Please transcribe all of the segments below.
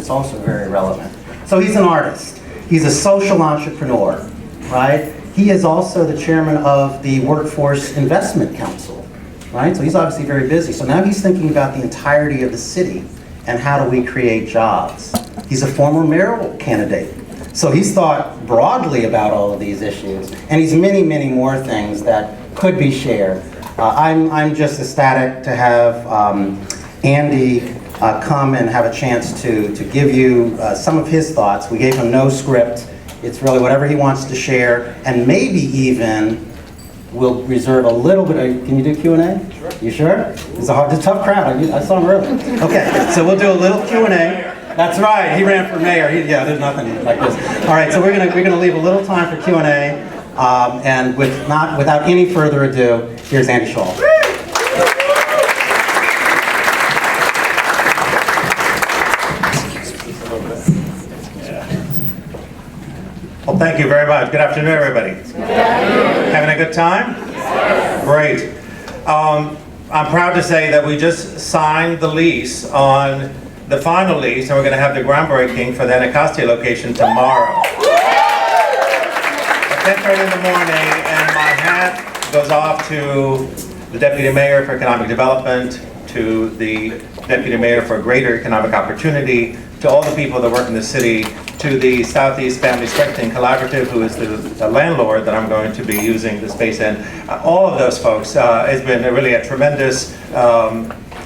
it's also very relevant. So he's an artist. He's a social entrepreneur, right? He is also the chairman of the Workforce Investment Council, right? So he's obviously very busy. So now he's thinking about the entirety of the city and how do we create jobs. He's a former mayoral candidate. So he's thought broadly about all of these issues, and he's many, many more things that could be shared. I'm just ecstatic to have Andy come and have a chance to give you some of his thoughts. We gave him no script. It's really whatever he wants to share, and maybe even we'll reserve a little bit of, can you do Q&A? Sure. You sure? It's a tough crowd. I saw him early. Okay, so we'll do a little Q&A. That's right, he ran for mayor. Yeah, there's nothing like this. All right, so we're gonna leave a little time for Q&A, and without any further ado, here's Andy Shallal. Well, thank you very much. Good afternoon, everybody. Good afternoon. Having a good time? Yes. Great. I'm proud to say that we just signed the lease on the final lease, and we're going to have the groundbreaking for the Anacostia location tomorrow. At 10:30 in the morning, and my hat goes off to the Deputy Mayor for Economic Development, to the Deputy Mayor for Greater Economic Opportunity, to all the people that work in the city, to the Southeast Family Strengthening Collaborative, who is the landlord that I'm going to be using the space in. All of those folks, it's been really a tremendous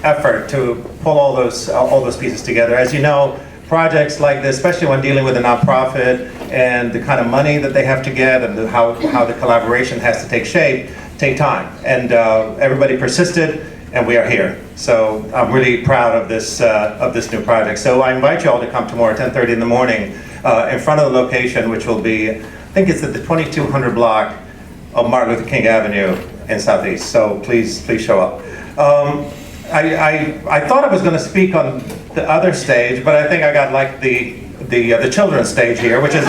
effort to pull all those pieces together. As you know, projects like this, especially when dealing with a nonprofit and the kind of money that they have to get and how the collaboration has to take shape, take time. And everybody persisted, and we are here. So I'm really proud of this new project. So I invite you all to come tomorrow at 10:30 in the morning in front of the location, which will be, I think it's at the 2200 block of Martin Luther King Avenue in Southeast. So please show up. I thought I was going to speak on the other stage, but I think I got like the children's stage here, which is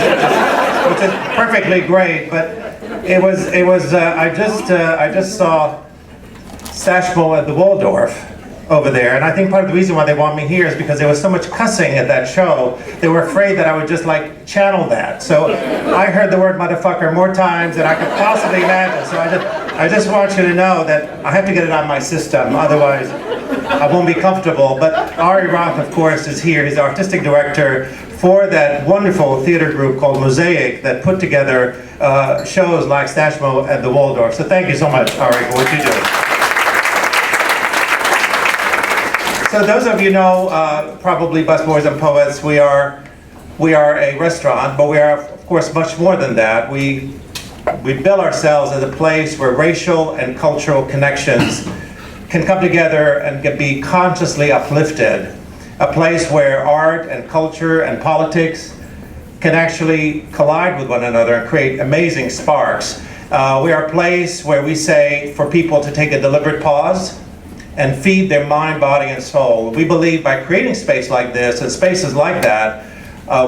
perfectly great. But it was I just saw Sashmo at the Waldorf over there, and I think part of the reason why they want me here is because there was so much cussing at that show. They were afraid that I would just like channel that. So I heard the word motherfucker more times than I could possibly imagine. So I just want you to know that I have to get it out of my system, otherwise I won't be comfortable. But Ari Roth, of course, is here. He's the artistic director for that wonderful theater group called Mosaic that put together shows like Sashmo at the Waldorf. So thank you so much, Ari, for what you do. So those of you know probably Busboys and Poets. We are a restaurant, but we are of course much more than that. We bill ourselves as a place where racial and cultural connections can come together and can be consciously uplifted. A place where art and culture and politics can actually collide with one another and create amazing sparks. We are a place where we say for people to take a deliberate pause and feed their mind, body, and soul. We believe by creating space like this and spaces like that,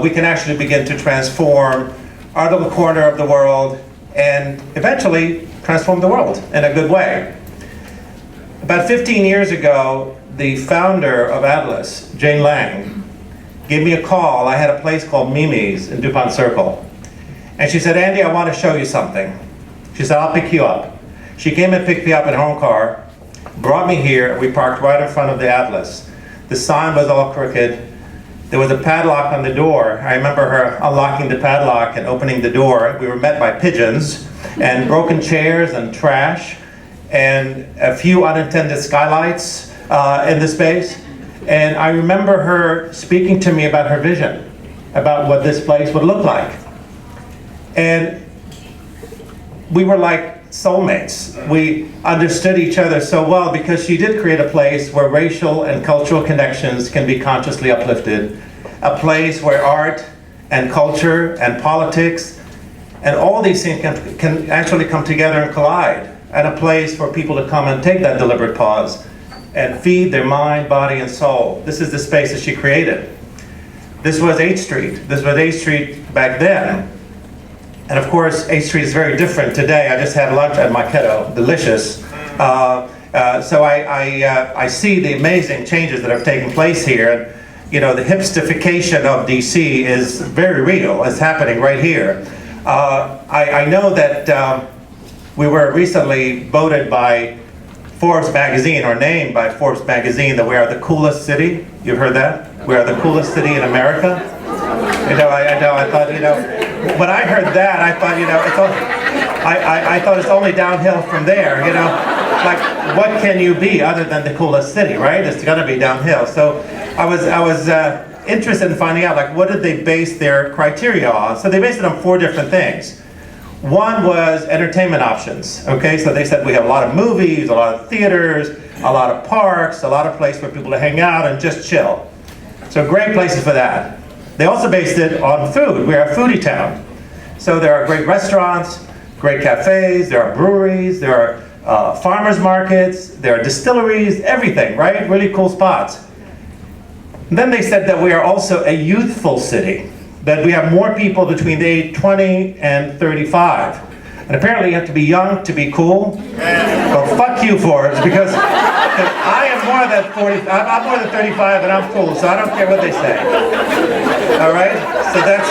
we can actually begin to transform our little corner of the world and eventually transform the world in a good way. About 15 years ago, the founder of Atlas, Jane Lang, gave me a call. I had a place called Mimi's in DuPont Circle. And she said, Andy, I want to show you something. She said, I'll pick you up. She came and picked me up in her own car, brought me here. We parked right in front of the Atlas. The sign was all crooked. There was a padlock on the door. I remember her unlocking the padlock and opening the door. We were met by pigeons and broken chairs and trash and a few unintended skylights in the space. And I remember her speaking to me about her vision, about what this place would look like. And we were like soulmates. We understood each other so well because she did create a place where racial and cultural connections can be consciously uplifted, a place where art and culture and politics and all these things can actually come together and collide, and a place for people to come and take that deliberate pause and feed their mind, body, and soul. This is the space that she created. This was 8th Street. This was 8th Street back then. And of course, 8th Street is very different today. I just had lunch at Marketo, delicious. So I see the amazing changes that have taken place here. the hipstification of DC is very real. It's happening right here. I know that we were recently voted by Forbes magazine, or named by Forbes magazine, that we are the coolest city. You've heard that? We are the coolest city in America. I thought, when I heard that, I thought, I thought it's only downhill from there, like, what can you be other than the coolest city, right? It's gonna be downhill. So I was interested in finding out, like, what did they base their criteria on? So they based it on 4 different things. One was entertainment options, okay? So they said we have a lot of movies, a lot of theaters, a lot of parks, a lot of places for people to hang out and just chill. So great places for that. They also based it on food. We're a foodie town. So there are great restaurants, great cafes, there are breweries, there are farmers markets, there are distilleries, everything, right? Really cool spots. And then they said that we are also a youthful city, that we have more people between the age 20 and 35. And apparently you have to be young to be cool. Well, fuck you, Forbes, because I am more than 40, I'm more than 35 and I'm cool, so I don't care what they say. All right? So that's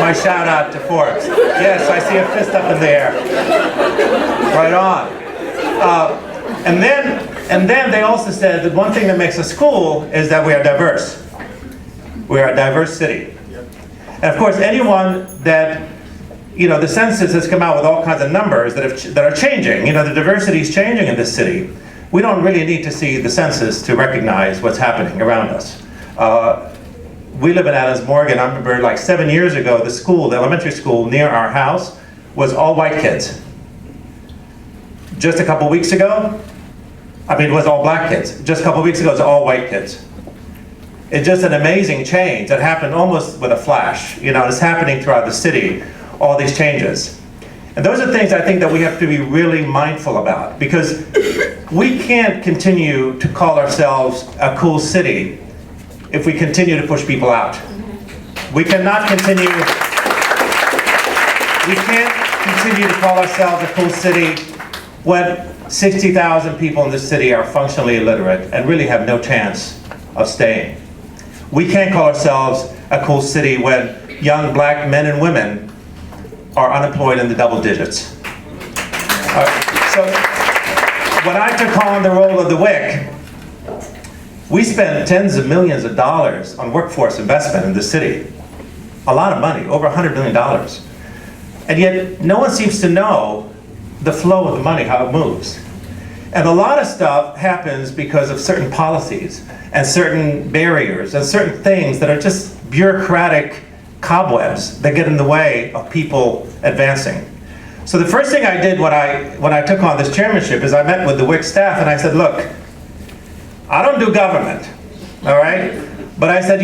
my shout out to Forbes. Yes, I see a fist up in the air. Right on. And then they also said that one thing that makes us cool is that we are diverse. We are a diverse city. And of course, anyone that, the census has come out with all kinds of numbers that are changing. The diversity is changing in this city. We don't really need to see the census to recognize what's happening around us. We live in Adams Morgan. I remember like 7 years ago, the elementary school near our house was all white kids. Just a couple weeks ago, it was all black kids. Just a couple weeks ago, it was all white kids. It's just an amazing change that happened almost with a flash. It's happening throughout the city, all these changes. And those are things I think that we have to be really mindful about, because we can't continue to call ourselves a cool city if we continue to push people out. We can't continue to call ourselves a cool city when 60,000 people in this city are functionally illiterate and really have no chance of staying. We can't call ourselves a cool city when young black men and women are unemployed in the double digits. So when I took on the role of the WIC, we spent tens of millions of dollars on workforce investment in the city. A lot of money, over $100 million. And yet no one seems to know the flow of the money, how it moves. And a lot of stuff happens because of certain policies and certain barriers and certain things that are just bureaucratic cobwebs that get in the way of people advancing. So the first thing I did when I took on this chairmanship is I met with the WIC staff and I said, look, I don't do government, all right? But I said,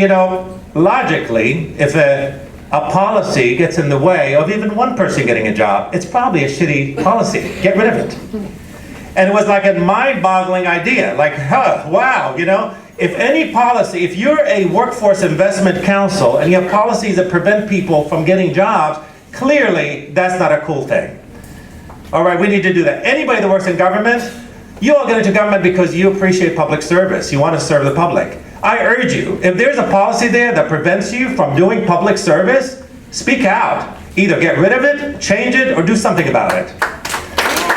logically, if a policy gets in the way of even one person getting a job, it's probably a shitty policy. Get rid of it. And it was like a mind-boggling idea, like, wow, if any policy, if you're a workforce investment council and you have policies that prevent people from getting jobs, clearly that's not a cool thing. All right, we need to do that. Anybody that works in government, you all get into government because you appreciate public service. You want to serve the public. I urge you, if there's a policy there that prevents you from doing public service, speak out. Either get rid of it, change it, or do something about it.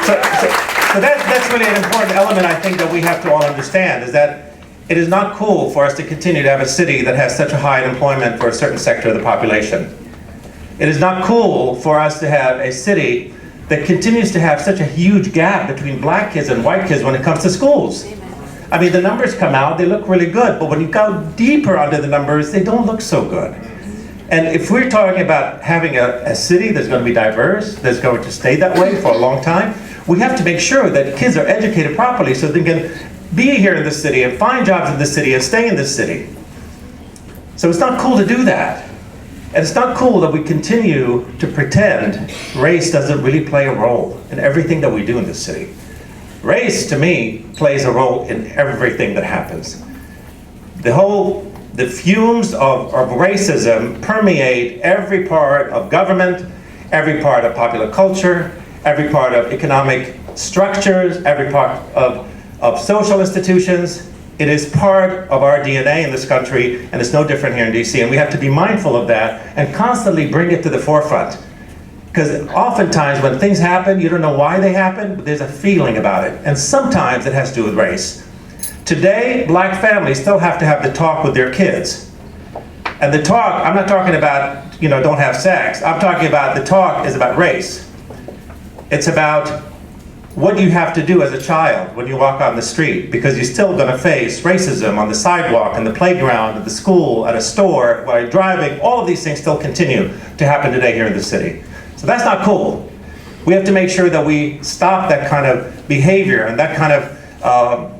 So that's really an important element I think that we have to all understand, is that it is not cool for us to continue to have a city that has such a high unemployment for a certain sector of the population. It is not cool for us to have a city that continues to have such a huge gap between black kids and white kids when it comes to schools. The numbers come out, they look really good, but when you go deeper under the numbers, they don't look so good. And if we're talking about having a city that's going to be diverse, that's going to stay that way for a long time, we have to make sure that kids are educated properly so they can be here in this city and find jobs in this city and stay in this city. So it's not cool to do that. And it's not cool that we continue to pretend race doesn't really play a role in everything that we do in this city. Race, to me, plays a role in everything that happens. The fumes of racism permeate every part of government, every part of popular culture, every part of economic structures, every part of social institutions. It is part of our DNA in this country, and it's no different here in DC, and we have to be mindful of that and constantly bring it to the forefront. Because oftentimes when things happen, you don't know why they happen, but there's a feeling about it. And sometimes it has to do with race. Today, black families still have to have the talk with their kids. And the talk, I'm not talking about, don't have sex. I'm talking about the talk is about race. It's about what you have to do as a child when you walk on the street, because you're still going to face racism on the sidewalk, in the playground, at the school, at a store, while you're driving. All of these things still continue to happen today here in the city. So that's not cool. We have to make sure that we stop that kind of behavior and that kind of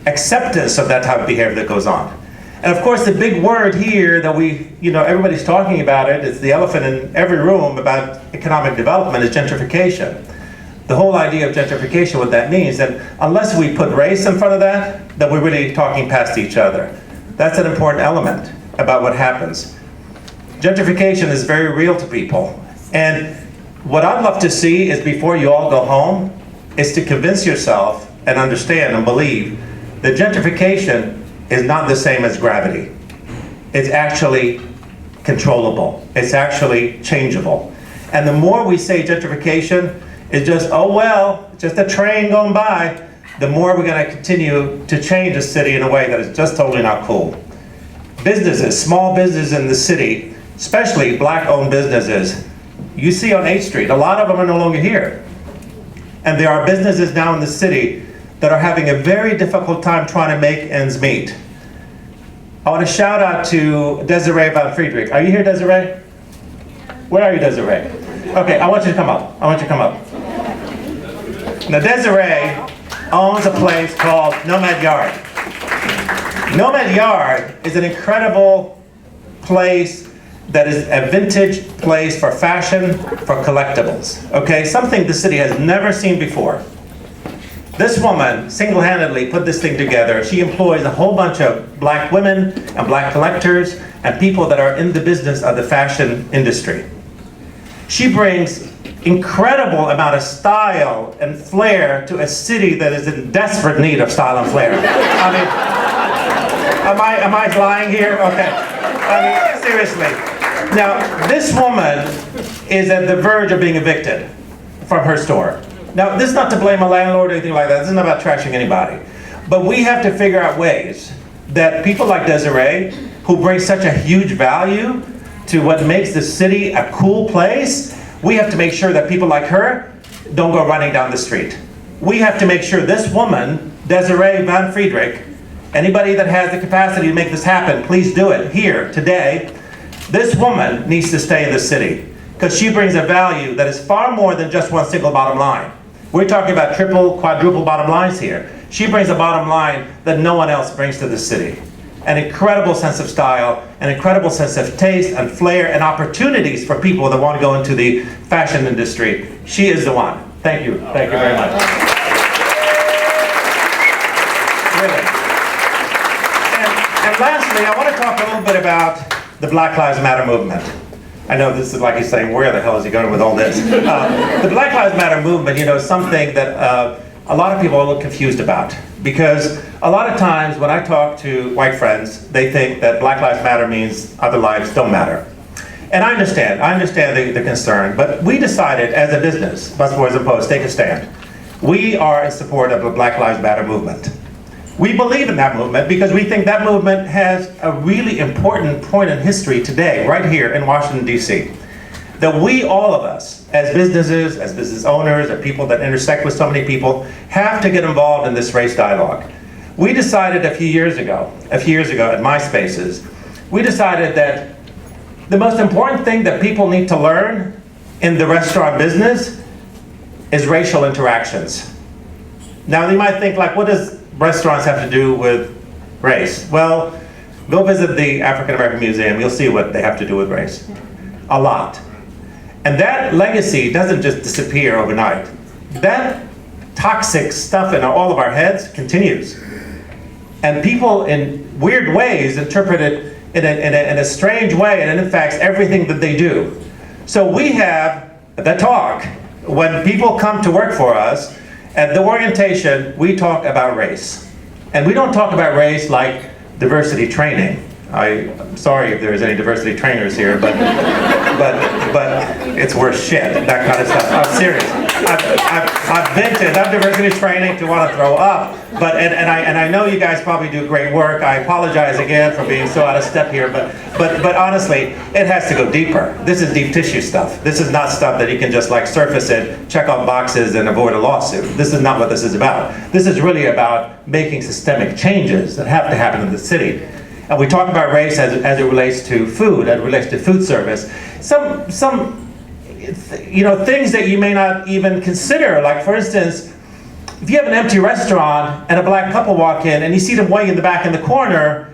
acceptance of that type of behavior that goes on. And of course, the big word here that everybody's talking about it, it's the elephant in every room about economic development, is gentrification. The whole idea of gentrification, what that means, that unless we put race in front of that, then we're really talking past each other. That's an important element about what happens. Gentrification is very real to people. And what I'd love to see is, before you all go home, is to convince yourself and understand and believe that gentrification is not the same as gravity. It's actually controllable. It's actually changeable. And the more we say gentrification is just, oh well, just a train going by, the more we're going to continue to change a city in a way that is just totally not cool. Businesses, small businesses in the city, especially black-owned businesses, you see on 8th Street, a lot of them are no longer here. And there are businesses now in the city that are having a very difficult time trying to make ends meet. I want to shout out to Desiree Van Friedrich. Are you here, Desiree? Where are you, Desiree? Okay, I want you to come up. Now, Desiree owns a place called Nomad Yard. Nomad Yard is an incredible place that is a vintage place for fashion, for collectibles. Okay, something the city has never seen before. This woman single-handedly put this thing together. She employs a whole bunch of black women and black collectors and people that are in the business of the fashion industry. She brings incredible amount of style and flair to a city that is in desperate need of style and flair. I mean, am I lying here? Okay. I mean, seriously. Now, this woman is at the verge of being evicted from her store. Now, this is not to blame a landlord or anything like that. This isn't about trashing anybody. But we have to figure out ways that people like Desiree, who bring such a huge value to what makes the city a cool place, we have to make sure that people like her don't go running down the street. We have to make sure this woman, Desiree Van Friedrich, anybody that has the capacity to make this happen, please do it here, today. This woman needs to stay in the city because she brings a value that is far more than just one single bottom line. We're talking about triple, quadruple bottom lines here. She brings a bottom line that no one else brings to the city. An incredible sense of style, an incredible sense of taste and flair and opportunities for people that want to go into the fashion industry. She is the one. Thank you. Thank you very much. Really. And lastly, I want to talk a little bit about the Black Lives Matter movement. I know this is like he's saying, where the hell is he going with all this? The Black Lives Matter movement, is something that a lot of people are a little confused about. Because a lot of times when I talk to white friends, they think that Black Lives Matter means other lives don't matter. And I understand the concern, but we decided as a business, Busboys and Poets, take a stand. We are in support of the Black Lives Matter movement. We believe in that movement because we think that movement has a really important point in history today, right here in Washington, D.C. That we, all of us, as businesses, as business owners, as people that intersect with so many people, have to get involved in this race dialogue. We decided a few years ago at MySpaces, we decided that the most important thing that people need to learn in the restaurant business is racial interactions. Now, you might think, like, what does restaurants have to do with race? Well, go visit the African-American Museum, you'll see what they have to do with race. A lot. And that legacy doesn't just disappear overnight. That toxic stuff in all of our heads continues. And people in weird ways interpret it in a strange way, and it affects everything that they do. So we have the talk. When people come to work for us, at the orientation, we talk about race. And we don't talk about race like diversity training. I'm sorry if there's any diversity trainers here, but it's worse shit, that kind of stuff. I'm serious. I've been to enough diversity training to want to throw up, but I know you guys probably do great work. I apologize again for being so out of step here, but honestly, it has to go deeper. This is deep tissue stuff. This is not stuff that you can just like surface it, check off boxes, and avoid a lawsuit. This is not what this is about. This is really about making systemic changes that have to happen in the city. And we talk about race as it relates to food, as it relates to food service. Some things that you may not even consider, like for instance, if you have an empty restaurant and a black couple walk in and you see them way in the back in the corner,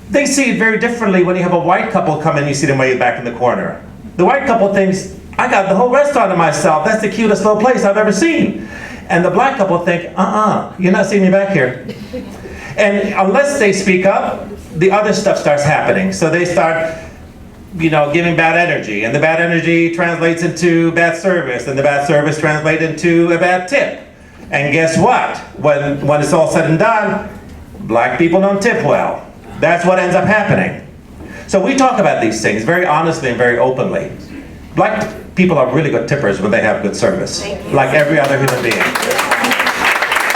they see it very differently when you have a white couple come in and you see them way back in the corner. The white couple thinks, I got the whole restaurant to myself, that's the cutest little place I've ever seen. And the black couple think, you're not seeing me back here. And unless they speak up, the other stuff starts happening. So they start, giving bad energy, and the bad energy translates into bad service, and the bad service translates into a bad tip. And guess what? When it's all said and done, black people don't tip well. That's what ends up happening. So we talk about these things very honestly and very openly. Black people are really good tippers when they have good service, like every other human being.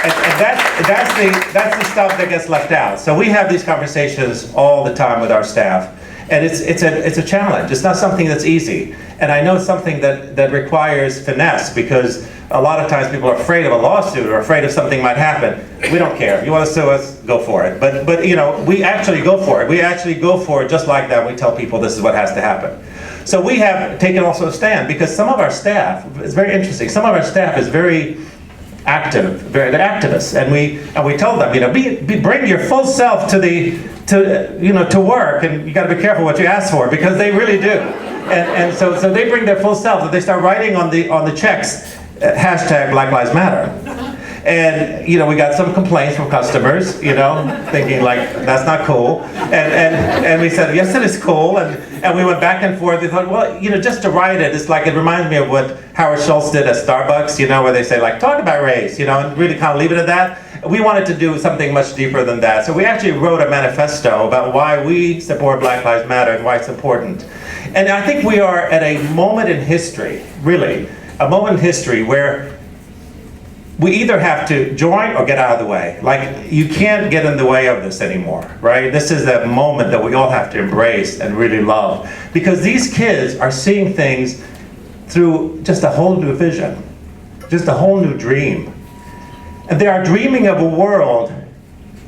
And that's the stuff that gets left out. So we have these conversations all the time with our staff, and it's a challenge. It's not something that's easy, and I know it's something that requires finesse, because a lot of times people are afraid of a lawsuit or afraid of something might happen. We don't care. You want to sue us? Go for it. But we actually go for it. We actually go for it just like that. We tell people this is what has to happen. So we have taken also a stand, because some of our staff, it's very interesting. Some of our staff is very active, they're activists, and we tell them, bring your full self to work, and you got to be careful what you ask for, because they really do, and so they bring their full self, and they start writing on the checks, hashtag Black Lives Matter. And we got some complaints from customers, thinking like that's not cool. And we said, yes, it is cool. And we went back and forth. We thought, well, just to write it, it's like, it reminds me of what Howard Schultz did at Starbucks, where they say like, talk about race, and really kind of leave it at that. We wanted to do something much deeper than that. So we actually wrote a manifesto about why we support Black Lives Matter and why it's important. And I think we are at a moment in history, really, a moment in history where we either have to join or get out of the way. Like, you can't get in the way of this anymore, right? This is a moment that we all have to embrace and really love, because these kids are seeing things through just a whole new vision, just a whole new dream. And they are dreaming of a world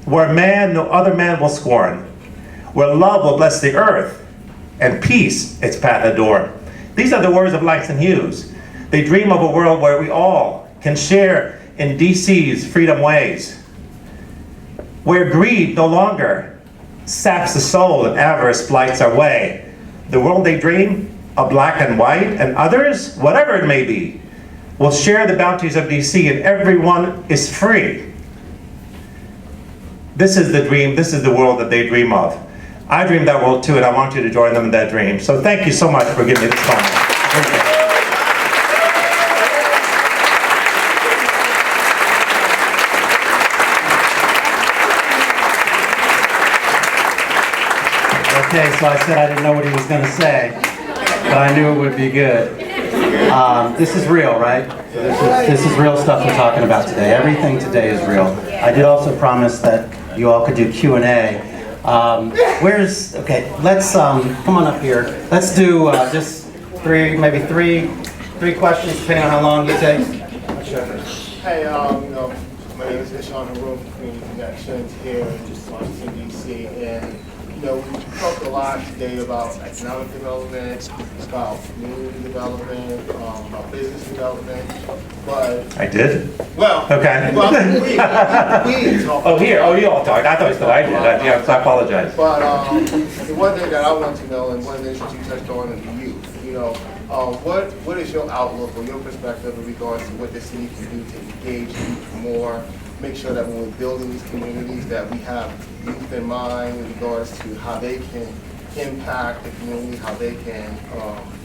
where man no other man will scorn, where love will bless the earth, and peace its path adorn. These are the words of Langston Hughes. They dream of a world where we all can share in DC's freedom ways, where greed no longer saps the soul and avarice blights our way. The world they dream of black and white and others, whatever it may be, will share the bounties of DC, and everyone is free. This is the dream, this is the world that they dream of. I dream that world too, and I want you to join them in that dream. So thank you so much for giving me this time. Thank you. Okay, so I said I didn't know what he was going to say, but I knew it would be good. This is real, right? This is real stuff we're talking about today. Everything today is real. I did also promise that you all could do Q&A. Okay, let's come on up here. Let's do just maybe three questions, depending on how long it takes. Hey, my name is Shallal from Community Connections here in Washington, D.C. And we talked a lot today about economic development, about community development, about business development, but... I did? Well, okay. Well, we talked. Oh, here. Oh, you all talked. I thought you said I did. Yeah, so I apologize. But the one thing that I want to know, and one thing that you touched on, is the youth. What is your outlook or your perspective in regards to what the city can do to engage youth more, make sure that when we're building these communities that we have youth in mind in regards to how they can impact the community, how they can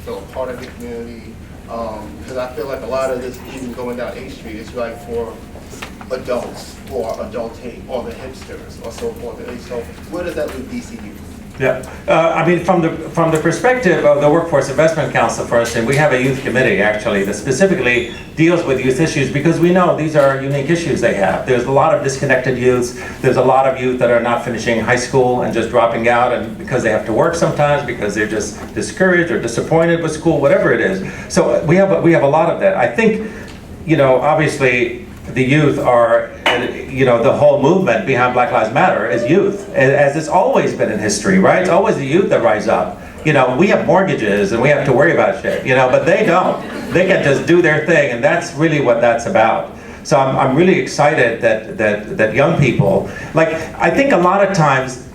feel a part of the community. Because I feel like a lot of this, even going down 8th Street, it's like for adults or adulting or the hipsters or so forth. And so where does that leave DC youth? Yeah, I mean, from the perspective of the Workforce Investment Council, for instance, we have a youth committee actually that specifically deals with youth issues because we know these are unique issues they have. There's a lot of disconnected youths. There's a lot of youth that are not finishing high school and just dropping out, and because they have to work sometimes, because they're just discouraged or disappointed with school, whatever it is. So we have a lot of that. I think, you know, obviously the youth are, you know, the whole movement behind Black Lives Matter is youth, as it's always been in history, right? It's always the youth that rise up. You know, we have mortgages and we have to worry about shit, you know, but they don't. They can just do their thing, and that's really what that's about. So I'm really excited that young people, like, I think a lot of times,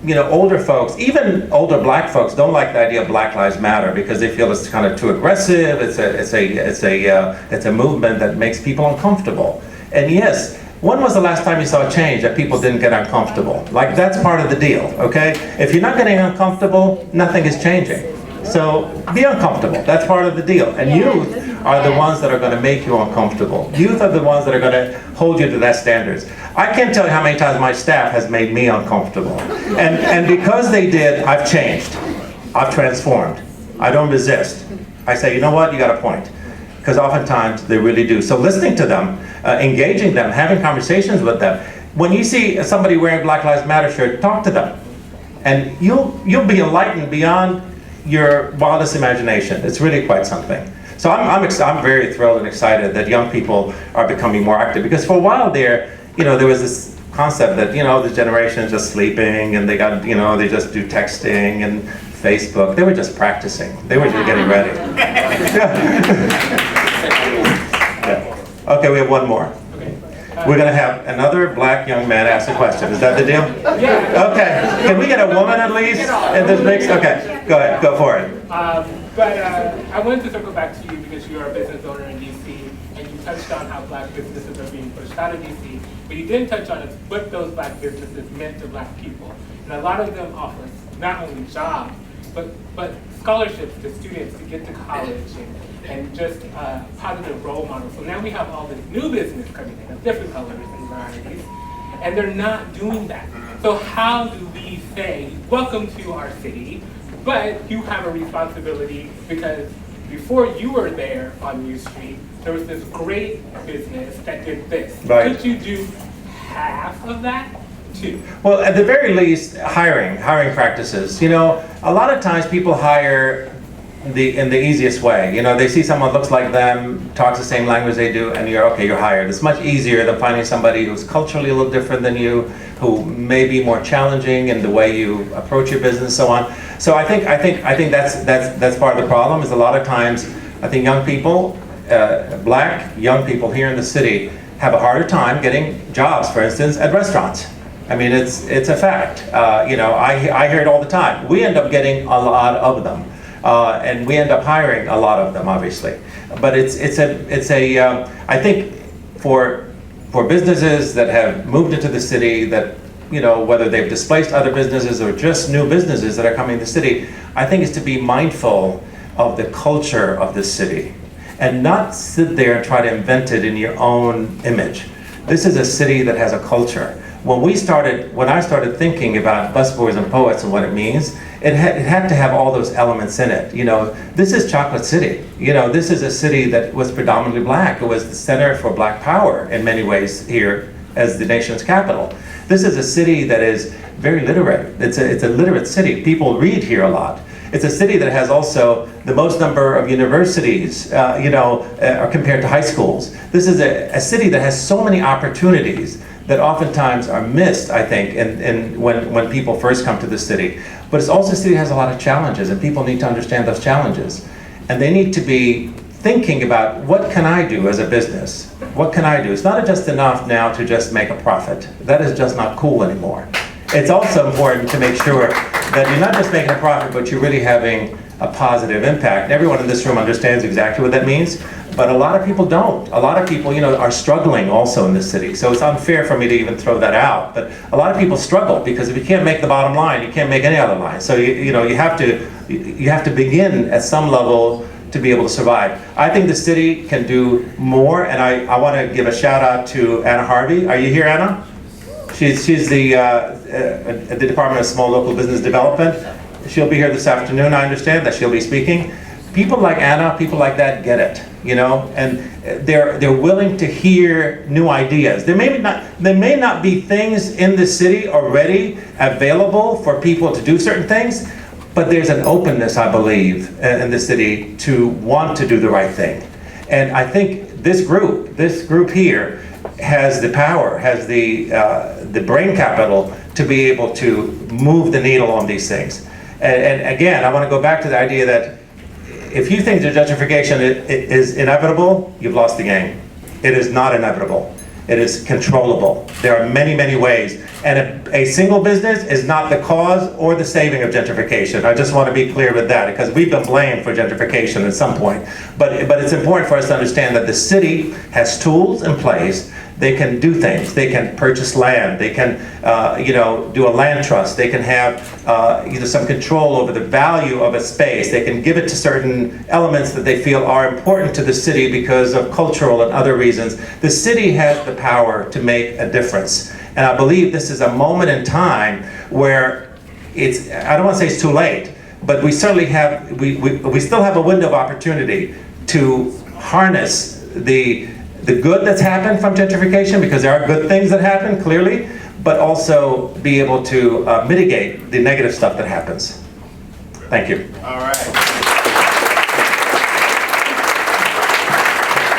you know, older folks, even older black folks, don't like the idea of Black Lives Matter because they feel it's kind of too aggressive. It's a movement that makes people uncomfortable. And yes, when was the last time you saw a change that people didn't get uncomfortable? Like, that's part of the deal, okay? If you're not getting uncomfortable, nothing is changing. So be uncomfortable. That's part of the deal. And youth are the ones that are going to make you uncomfortable. Youth are the ones that are going to hold you to that standards. I can't tell you how many times my staff has made me uncomfortable. And because they did, I've changed. I've transformed. I don't resist. I say, you know what, you got a point. Because oftentimes they really do. So listening to them, engaging them, having conversations with them. When you see somebody wearing a Black Lives Matter shirt, talk to them. And you'll be enlightened beyond your wildest imagination. It's really quite something. So I'm very thrilled and excited that young people are becoming more active, because for a while there, you know, there was this concept that, you know, the generation is just sleeping and they got, you know, they just do texting and Facebook. They were just practicing. They were just getting ready. Yeah. Okay, we have one more. We're going to have another black young man ask a question. Is that the deal? Yeah. Okay. Can we get a woman at least in this mix? Okay. Go ahead. Go for it. But I wanted to circle back to you because you are a business owner in DC, and you touched on how black businesses are being pushed out of DC, but you didn't touch on what those black businesses meant to black people. And a lot of them offer not only jobs, but scholarships to students to get to college and just positive role models. So now we have all this new business coming in of different colors and varieties, and they're not doing that. So how do we say, welcome to our city, but you have a responsibility because before you were there on New Street, there was this great business that did this. Right. Could you do half of that too? Well, at the very least, hiring practices. You know, a lot of times people hire in the easiest way. You know, they see someone looks like them, talks the same language they do, and you're hired. It's much easier than finding somebody who's culturally a little different than you, who may be more challenging in the way you approach your business, and so on. So I think that's part of the problem. Is a lot of times I think young people, black young people here in the city, have a harder time getting jobs. For instance, at restaurants. I mean, it's a fact. You know, I hear it all the time. We end up getting a lot of them. And we end up hiring a lot of them, obviously. But I think for businesses that have moved into the city, that, you know, whether they've displaced other businesses or just new businesses that are coming to the city, I think is to be mindful of the culture of the city and not sit there and try to invent it in your own image. This is a city that has a culture. When I started thinking about Busboys and Poets and what it means, it had to have all those elements in it. You know, this is Chocolate City. You know, this is a city that was predominantly black. It was the center for black power in many ways here as the nation's capital. This is a city that is very literate. It's a literate city. People read here a lot. It's a city that has also the most number of universities, compared to high schools. This is a city that has so many opportunities that oftentimes are missed, I think, when people first come to the city. But it's also a city that has a lot of challenges, and people need to understand those challenges. And they need to be thinking about, what can I do as a business? What can I do? It's not just enough now to just make a profit. That is just not cool anymore. It's also important to make sure that you're not just making a profit, but you're really having a positive impact. And everyone in this room understands exactly what that means, but a lot of people don't. A lot of people, you know, are struggling also in this city. So it's unfair for me to even throw that out. But a lot of people struggle because if you can't make the bottom line, you can't make any other line. So you have to begin at some level to be able to survive. I think the city can do more, and I want to give a shout out to Anna Harvey. Are you here, Anna? She's the at the Department of Small Local Business Development. She'll be here this afternoon, I understand, that she'll be speaking. People like Anna, people like that get it, you know, and they're willing to hear new ideas. There may not be things in the city already available for people to do certain things, but there's an openness, I believe, in the city to want to do the right thing. And I think this group here has the power, has the brain capital to be able to move the needle on these things. And again, I want to go back to the idea that if you think that gentrification is inevitable, you've lost the game. It is not inevitable. It is controllable. There are many, many ways. And a single business is not the cause or the saving of gentrification. I just want to be clear with that, because we've been blamed for gentrification at some point. But it's important for us to understand that the city has tools in place. They can do things. They can purchase land. They can, do a land trust. They can have, some control over the value of a space. They can give it to certain elements that they feel are important to the city because of cultural and other reasons. The city has the power to make a difference. And I believe this is a moment in time where I don't want to say it's too late, but we certainly have, we still have a window of opportunity to harness the good that's happened from gentrification, because there are good things that happen, clearly, but also be able to mitigate the negative stuff that happens. Thank you. All right.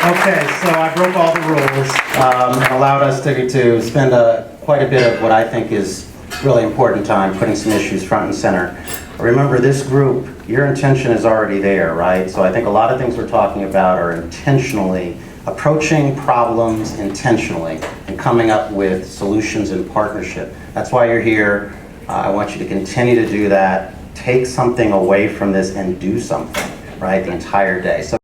Okay, so I broke all the rules and allowed us to spend quite a bit of what I think is really important time putting some issues front and center. Remember, this group, your intention is already there, right? So I think a lot of things we're talking about are intentionally approaching problems intentionally and coming up with solutions in partnership. That's why you're here. I want you to continue to do that. Take something away from this and do something, right, the entire day. So